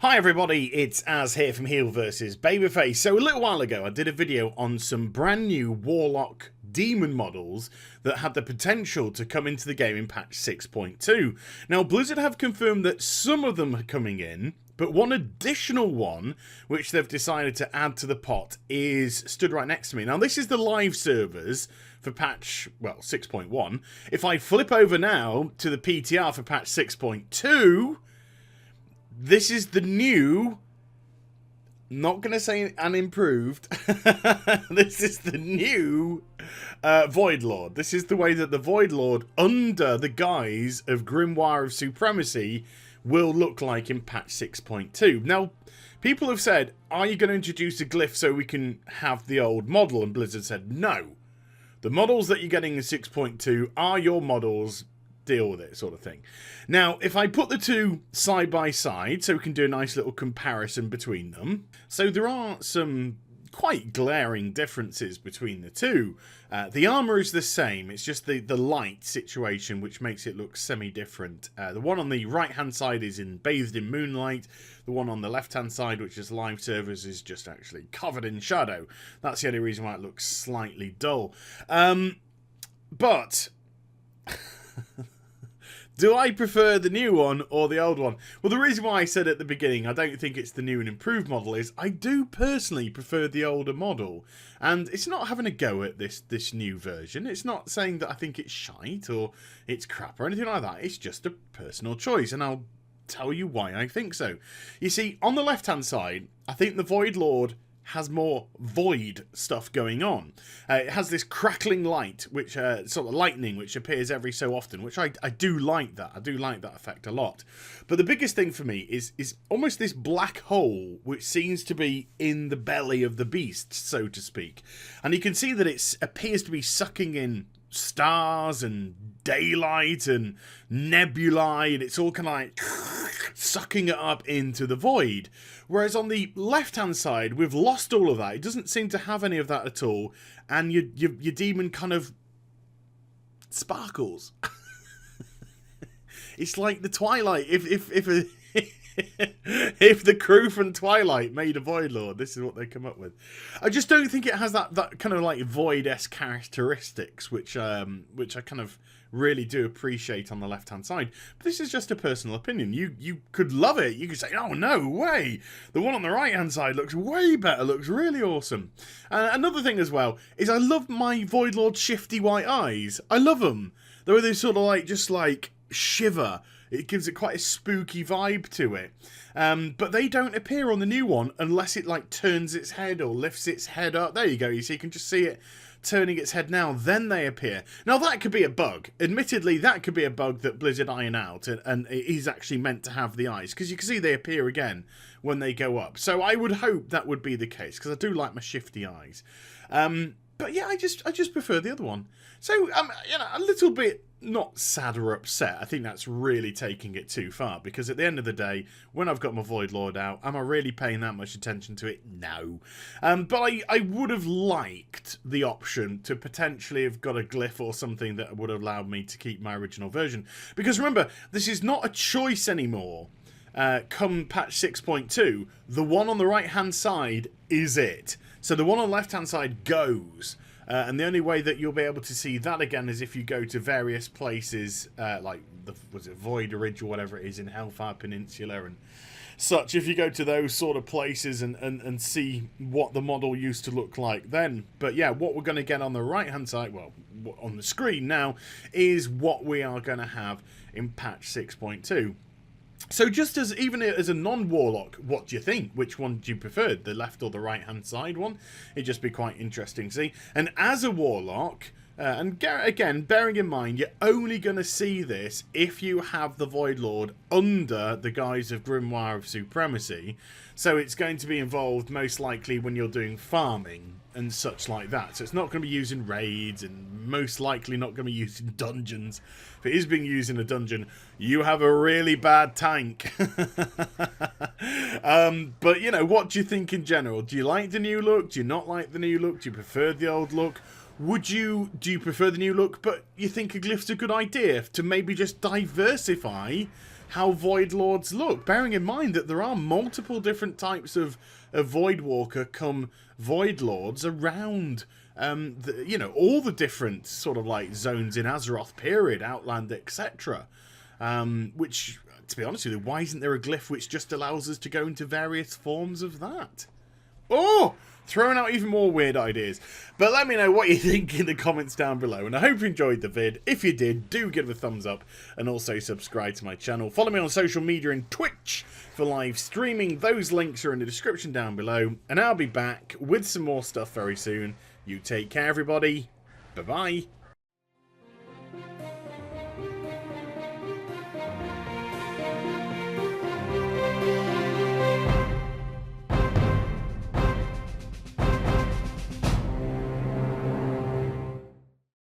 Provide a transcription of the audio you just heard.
Hi everybody, it's Az here from HeelvsBabyface. So a little while ago I did a video on some brand new Warlock demon models that had the potential to come into the game in patch 6.2. Now Blizzard have confirmed that some of them are coming in, but one additional one which they've decided to add to the pot is stood right next to me. Now this is the live servers for patch, well, 6.1. If I flip over now to the PTR for patch 6.2, this is the new, not going to say unimproved, this is the new Voidlord. This is the way that the Voidlord, under the guise of Grimoire of Supremacy, will look like in patch 6.2. Now, people have said, are you going to introduce a glyph so we can have the old model? And Blizzard said, no. The models that you're getting in 6.2 are your models, deal with it, sort of thing. Now, if I put the two side by side, so we can do a nice little comparison between them. So there are some quite glaring differences between the two. The armor is the same, it's just the light situation which makes it look semi-different. The one on the right hand side is bathed in moonlight. The one on the left hand side, which is live servers, is just actually covered in shadow. That's the only reason why it looks slightly dull. But do I prefer the new one or the old one? Well, the reason why I said at the beginning I don't think it's the new and improved model is I do personally prefer the older model. And it's not having a go at this new version. It's not saying that I think it's shite or it's crap or anything like that. It's just a personal choice, and I'll tell you why I think so. You see, on the left-hand side, I think the Voidlord has more void stuff going on. It has this crackling light, which sort of lightning, which appears every so often, which I do like that. I do like that effect a lot. But the biggest thing for me is almost this black hole, which seems to be in the belly of the beast, so to speak. And you can see that it appears to be sucking in stars and daylight and nebulae, and it's all kind of like sucking it up into the void. Whereas on the left hand side, we've lost all of that. It doesn't seem to have any of that at all, and your demon kind of sparkles. It's like the Twilight. If the crew from Twilight made a Voidlord, this is what they come up with. I just don't think it has that kind of like Void-esque characteristics, which I kind of really do appreciate on the left-hand side. But this is just a personal opinion. You could love it. You could say, oh, no way. The one on the right-hand side looks way better, looks really awesome. Another thing as well is I love my Voidlord shifty white eyes. I love them. They sort of like, just like shiver. It gives it quite a spooky vibe to it. But they don't appear on the new one unless it like turns its head or lifts its head up. There you go. You see, you can just see it turning its head now. Then they appear. Now that could be a bug. Admittedly, that could be a bug that Blizzard iron out, and it is actually meant to have the eyes, because you can see they appear again when they go up. So I would hope that would be the case, because I do like my shifty eyes. But yeah, I just prefer the other one. So you know, a little bit not sad or upset. I think that's really taking it too far, because at the end of the day, when I've got my Voidlord out, am I really paying that much attention to it? No. But I would have liked the option to potentially have got a glyph or something that would have allowed me to keep my original version. Because remember, this is not a choice anymore. Come patch 6.2, the one on the right hand side is it. So the one on the left hand side goes. And the only way that you'll be able to see that again is if you go to various places, like was it Void Ridge or whatever it is in Hellfire Peninsula and such. If you go to those sort of places and see what the model used to look like then. But yeah, what we're going to get on the right hand side, well, on the screen now, is what we are going to have in patch 6.2. So just even as a non-Warlock, what do you think? Which one do you prefer, the left or the right-hand side one? It'd just be quite interesting to see. And as a Warlock, and again, bearing in mind, you're only going to see this if you have the Voidlord under the guise of Grimoire of Supremacy. So it's going to be involved most likely when you're doing farming and such like that. So it's not going to be used in raids, and most likely not going to be used in dungeons. If it is being used in a dungeon, you have a really bad tank. But, you know, what do you think in general? Do you like the new look? Do you not like the new look? Do you prefer the old look? Do you prefer the new look, but you think a glyph's a good idea to maybe just diversify how Voidlords look, bearing in mind that there are multiple different types of Voidwalker come Voidlords around, you know, all the different sort of like zones in Azeroth period, Outland, etc. Which, to be honest with you, why isn't there a glyph which just allows us to go into various forms of that? Oh! Throwing out even more weird ideas. But let me know what you think in the comments down below. And I hope you enjoyed the vid. If you did, do give it a thumbs up. And also subscribe to my channel. Follow me on social media and Twitch for live streaming. Those links are in the description down below. And I'll be back with some more stuff very soon. You take care, everybody. Bye-bye.